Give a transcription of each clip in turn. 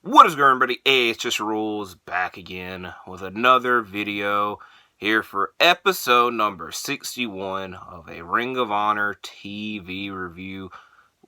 What is going on, everybody? It's just Rules back again with another video here for episode number 61 of a Ring of Honor TV review.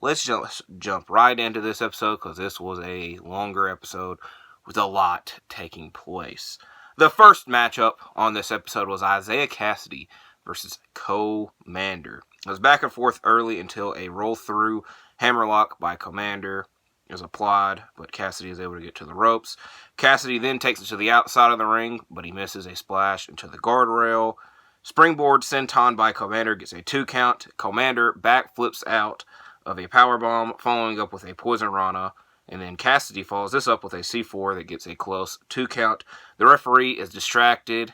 Let's jump right into this episode because this was a longer episode with a lot taking place. The first matchup on this episode was Isaiah Cassidy versus Commander. It was back and forth early until a roll-through hammerlock by Commander is applied, but Cassidy is able to get to the ropes. Cassidy then takes it to the outside of the ring, but he misses a splash into the guardrail. Springboard senton by Commander gets a 2 count. Commander backflips out of a powerbomb, following up with a Poison Rana, and then Cassidy follows this up with a C4 that gets a close 2 count. The referee is distracted,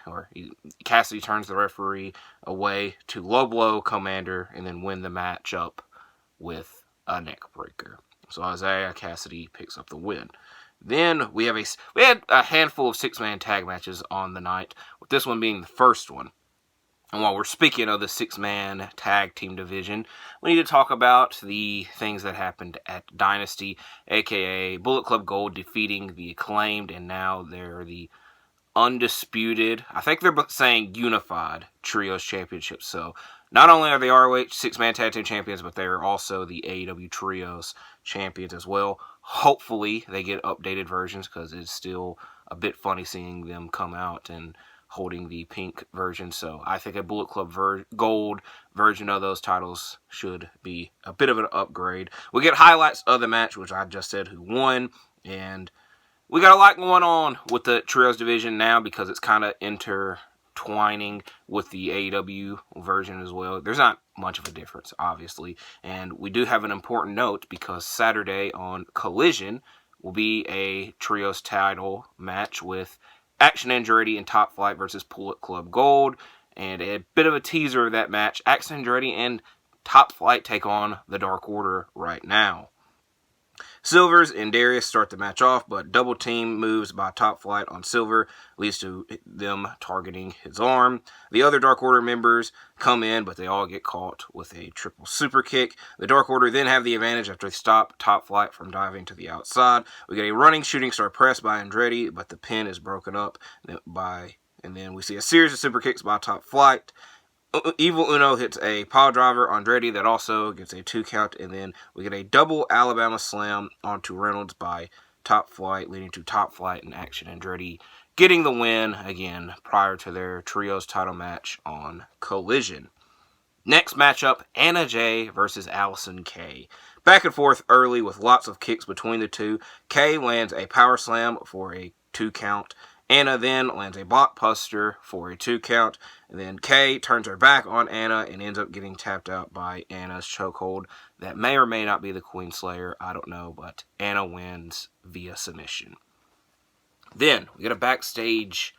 Cassidy turns the referee away to low blow Commander and then win the match up with a neck breaker. So Isaiah Cassidy picks up the win. Then we had a handful of 6-man tag matches on the night, with this one being the first one. And while we're speaking of the 6-man tag team division, we need to talk about the things that happened at Dynasty, aka Bullet Club Gold defeating the Acclaimed, and now they're the Undisputed, I think they're saying Unified Trios Championship. So not only are they ROH 6-man tag team champions, but they're also the AEW Trios champions as well. Hopefully they get updated versions, because it's still a bit funny seeing them come out and holding the pink version. So I think a Bullet Club Gold version of those titles should be a bit of an upgrade. We get highlights of the match, which I just said who won, and we got a lot going on with the Trios division now because it's kind of intertwining with the AEW version as well. There's not much of a difference, obviously. And we do have an important note because Saturday on Collision will be a Trios title match with Action Andretti and Top Flight versus Bullet Club Gold. And a bit of a teaser of that match, Action Andretti and Top Flight take on the Dark Order right now. Silvers and Darius start the match off, but double team moves by Top Flight on Silver leads to them targeting his arm. The other Dark Order members come in, but they all get caught with a triple super kick. The Dark Order then have the advantage after they stop Top Flight from diving to the outside. We get a running shooting star press by Andretti, but the pin is broken up and then we see a series of super kicks by Top Flight. Evil Uno hits a pile driver on Andretti that also gets a 2 count, and then we get a double Alabama slam onto Reynolds by Top Flight, leading to Top Flight and Action Andretti getting the win again prior to their Trios title match on Collision. Next matchup, Anna Jay versus Allison Kay. Back and forth early with lots of kicks between the two. Kay lands a power slam for a 2 count. Anna then lands a blockbuster for a 2 count, and then Kay turns her back on Anna and ends up getting tapped out by Anna's chokehold. That may or may not be the Queen Slayer, I don't know, but Anna wins via submission. Then we get a backstage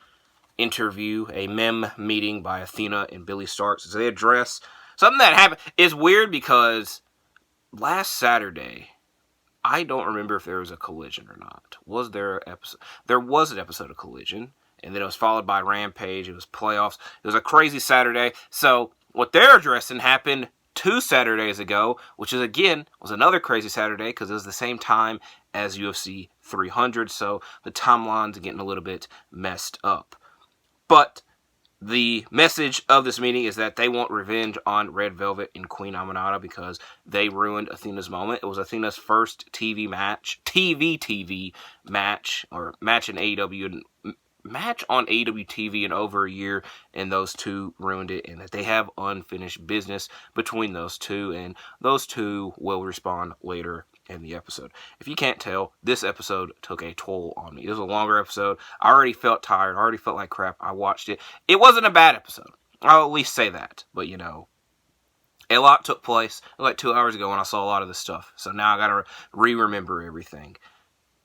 interview, a mem meeting by Athena and Billy Starks as they address something that happened. It's weird because last Saturday, I don't remember if there was a Collision or not. Was there an episode? There was an episode of Collision, and then it was followed by Rampage. It was playoffs. It was a crazy Saturday. So what they're addressing happened 2 Saturdays ago, which is, again, was another crazy Saturday because it was the same time as UFC 300. So the timeline's getting a little bit messed up. But the message of this meeting is that they want revenge on Red Velvet and Queen Aminata because they ruined Athena's moment. It was Athena's first TV match or match in AEW, match on AEW TV in over a year, and those two ruined it, and that they have unfinished business between those two, and those two will respond later in the episode. If you can't tell, this episode took a toll on me. It was a longer episode. I already felt tired. I already felt like crap. I watched it. It wasn't a bad episode. I'll at least say that. But, a lot took place like 2 hours ago when I saw a lot of this stuff. So now I gotta remember everything.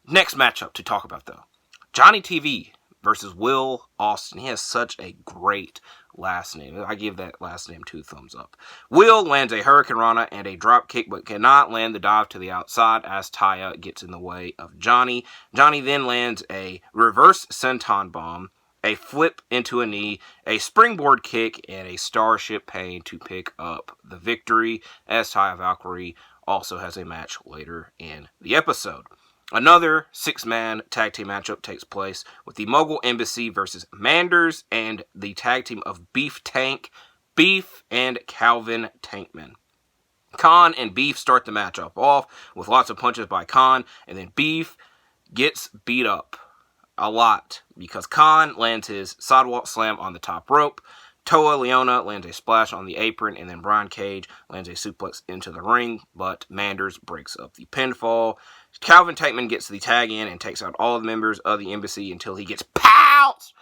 Next matchup to talk about, though. Johnny TV versus Will Austin. He has such a great last name. I give that last name 2 thumbs up. Will lands a Hurricane Rana and a drop kick, but cannot land the dive to the outside as Taya gets in the way of Johnny. Johnny then lands a reverse senton bomb, a flip into a knee, a springboard kick, and a Starship Pain to pick up the victory, as Taya Valkyrie also has a match later in the episode. Another 6-man tag team matchup takes place with the Mogul Embassy versus Manders and the tag team of Beef and Calvin Tankman. Khan and Beef start the matchup off with lots of punches by Khan, and then Beef gets beat up a lot because Khan lands his sidewalk slam on the top rope. Toa Leona lands a splash on the apron, and then Brian Cage lands a suplex into the ring, but Manders breaks up the pinfall. Calvin Tankman gets the tag in and takes out all the members of the Embassy until he gets pounced,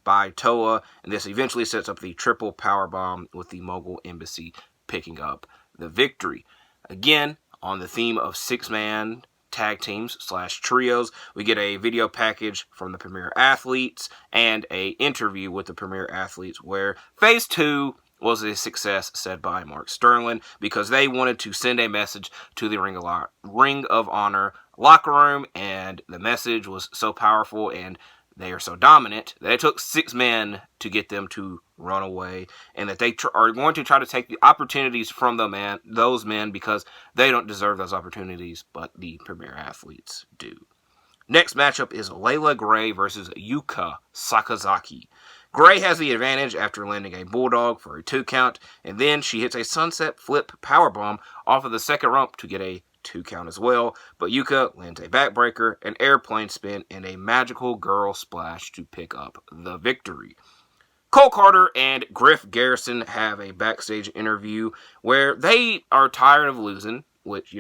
by Toa, and this eventually sets up the triple powerbomb with the Mogul Embassy picking up the victory. Again, on the theme of 6-man tag teams / trios, we get a video package from the Premier Athletes and a interview with the Premier Athletes where Phase 2 was a success, said by Mark Sterling, because they wanted to send a message to the Ring of Honor locker room, and the message was so powerful and they are so dominant that it took 6 men to get them to run away, and that they are going to try to take the opportunities from those men because they don't deserve those opportunities, but the Premier Athletes do. Next matchup is Layla Gray versus Yuka Sakazaki. Gray has the advantage after landing a bulldog for a 2 count, and then she hits a sunset flip powerbomb off of the second rope to get a 2 count as well, but Yuka lands a backbreaker, an airplane spin, and a magical girl splash to pick up the victory. Cole Carter and Griff Garrison have a backstage interview where they are tired of losing, which,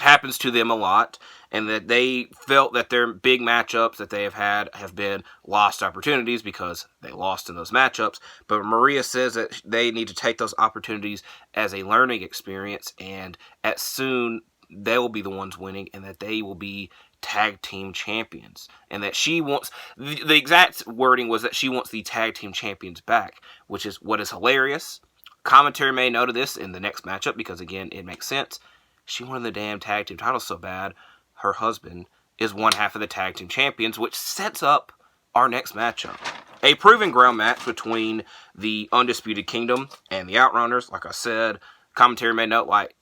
happens to them a lot, and that they felt that their big matchups that they have had have been lost opportunities because they lost in those matchups. But Maria says that they need to take those opportunities as a learning experience, and at soon they will be the ones winning, and that they will be tag team champions, and that she wants, the exact wording was that she wants the tag team champions back, which is what is hilarious. Commentary made note of this in the next matchup because, again, it makes sense. She wanted the damn tag team titles so bad, her husband is one half of the tag team champions, which sets up our next matchup. A proven ground match between the Undisputed Kingdom and the Outrunners. Like I said, commentary made note, like,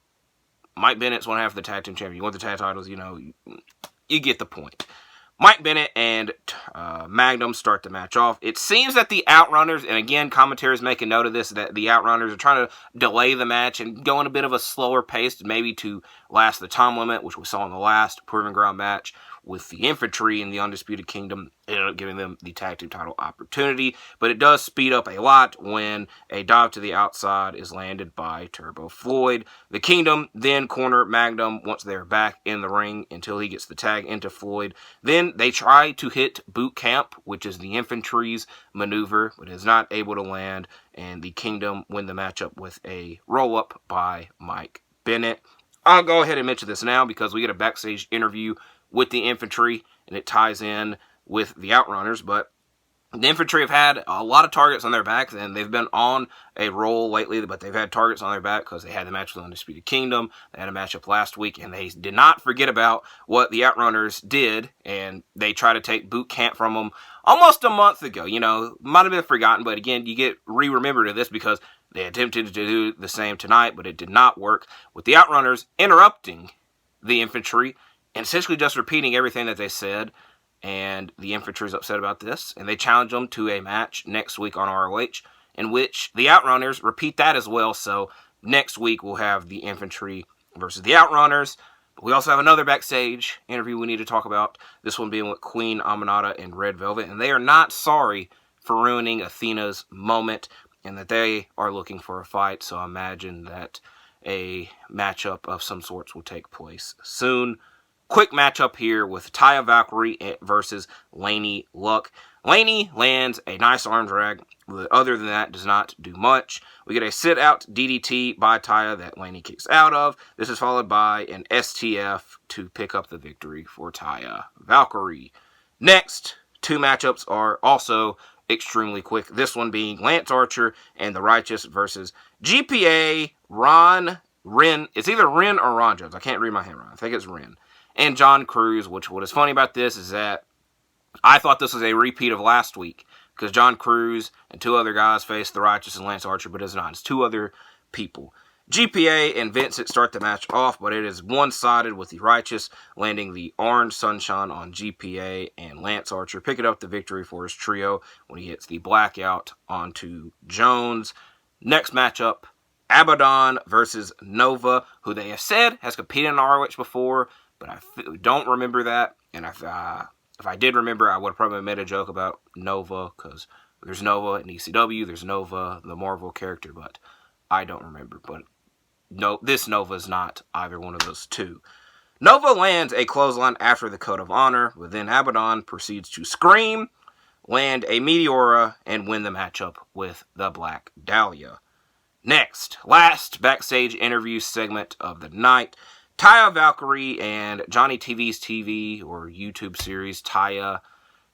Mike Bennett's one half of the tag team champion. You want the tag titles, you get the point. Mike Bennett and Magnum start the match off. It seems that the Outrunners, and again, commentators making note of this, that the Outrunners are trying to delay the match and go in a bit of a slower pace, maybe to last the time limit, which we saw in the last Proven Ground match with the Infantry in the Undisputed Kingdom. It ended up giving them the tag team title opportunity, but it does speed up a lot when a dive to the outside is landed by Turbo Floyd. The Kingdom then corner Magnum once they're back in the ring until he gets the tag into Floyd. Then they try to hit Boot Camp, which is the Infantry's maneuver, but is not able to land, and the Kingdom win the matchup with a roll-up by Mike Bennett. I'll go ahead and mention this now because we get a backstage interview with the Infantry, and it ties in with the Outrunners, but the Infantry have had a lot of targets on their back, and they've been on a roll lately, but they've had targets on their back because they had the match with the Undisputed Kingdom. They had a matchup last week, and they did not forget about what the Outrunners did, and they tried to take Boot Camp from them almost a month ago. Might have been forgotten, but again, you get re-remembered of this because they attempted to do the same tonight, but it did not work, with the Outrunners interrupting the Infantry and essentially just repeating everything that they said. And the Infantry is upset about this, and they challenge them to a match next week on ROH, in which the Outrunners repeat that as well. So next week we'll have the Infantry versus the Outrunners. But we also have another backstage interview we need to talk about, this one being with Queen Aminata and Red Velvet, and they are not sorry for ruining Athena's moment, and that they are looking for a fight. So I imagine that a matchup of some sorts will take place soon. Quick matchup here with Taya Valkyrie versus Laney Luck. Laney lands a nice arm drag, but other than that does not do much. We get a sit-out DDT by Taya that Laney kicks out of. This is followed by an STF to pick up the victory for Taya Valkyrie. Next, 2 matchups are also extremely quick. This one being Lance Archer and the Righteous versus GPA, Ren. It's either Ren or Ron Jones. I can't read my handwriting. I think it's Ren. And John Cruz, which what is funny about this is that I thought this was a repeat of last week because John Cruz and 2 other guys faced the Righteous and Lance Archer, but it's not. It's 2 other people. GPA and Vincent start the match off, but it is one-sided with the Righteous landing the Orange Sunshine on GPA and Lance Archer picking up the victory for his trio when he hits the Blackout onto Jones. Next matchup, Abaddon versus Nova, who they have said has competed in ROH before, but I don't remember that. And if I did remember, I would have probably made a joke about Nova, because there's Nova in ECW, there's Nova, the Marvel character, but I don't remember. But no, this Nova is not either one of those two. Nova lands a clothesline after the Code of Honor, but then Abaddon proceeds to scream, land a Meteora, and win the matchup with the Black Dahlia. Next, last backstage interview segment of the night. Taya Valkyrie and Johnny TV's TV or YouTube series, Taya.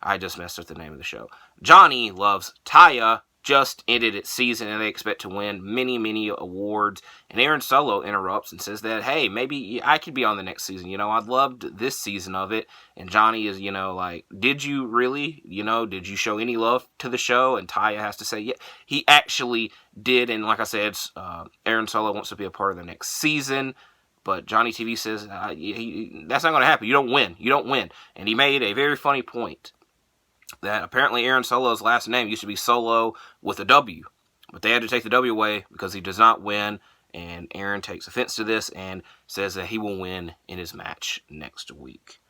I just messed up the name of the show. Johnny Loves Taya just ended its season and they expect to win many, many awards. And Aaron Solo interrupts and says that, hey, maybe I could be on the next season. I loved this season of it. And Johnny is, like, did you really? Did you show any love to the show? And Taya has to say, yeah, he actually did. And like I said, Aaron Solo wants to be a part of the next season. But Johnny TV says, that's not going to happen. You don't win. You don't win. And he made a very funny point that apparently Aaron Solo's last name used to be Solo with a W. But they had to take the W away because he does not win. And Aaron takes offense to this and says that he will win in his match next week.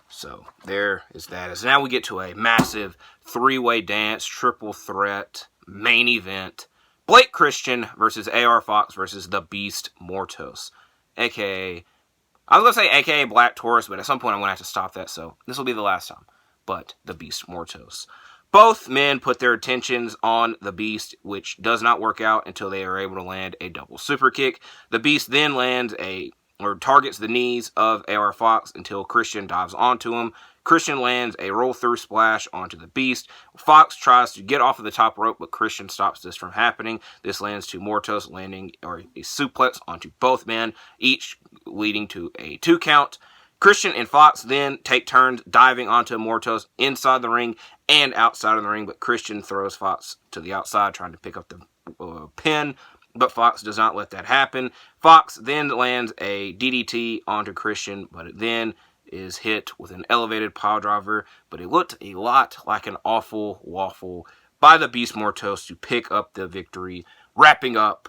So there is that. So now we get to a massive three-way dance, triple threat, main event. Blake Christian versus AR Fox versus the Beast Mortos. A.K.A. I was going to say A.K.A. Black Taurus, but at some point I'm going to have to stop that. So this will be the last time. But the Beast Mortos. Both men put their attentions on the Beast, which does not work out until they are able to land a double super kick. The Beast then targets the knees of AR Fox until Christian dives onto him. Christian lands a roll-through splash onto the Beast. Fox tries to get off of the top rope, but Christian stops this from happening. This lands to Mortos landing a suplex onto both men, each leading to a 2 count. Christian and Fox then take turns diving onto Mortos inside the ring and outside of the ring, but Christian throws Fox to the outside trying to pick up the pin, but Fox does not let that happen. Fox then lands a DDT onto Christian, but it then is hit with an elevated piledriver, but it looked a lot like an awful waffle by the Beast Mortos to pick up the victory, wrapping up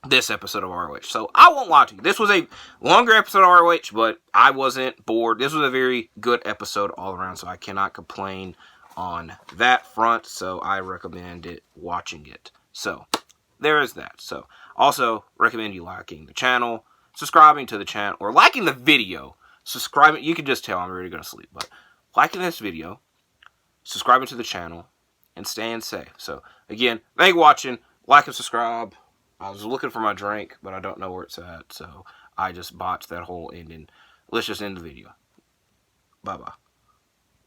this episode of ROH. So I won't lie to you. This was a longer episode of ROH, but I wasn't bored. This was a very good episode all around, so I cannot complain on that front. So I recommend watching it. So there is that. So also recommend you liking the channel, subscribing to the channel, or liking the video. Subscribing, you can just tell I'm ready to go to sleep, but liking this video, subscribing to the channel, and staying safe. So again, thank you for watching. Like and subscribe. I was looking for my drink, but I don't know where it's at, so I just botched that whole ending. Let's just end the video. Bye-bye.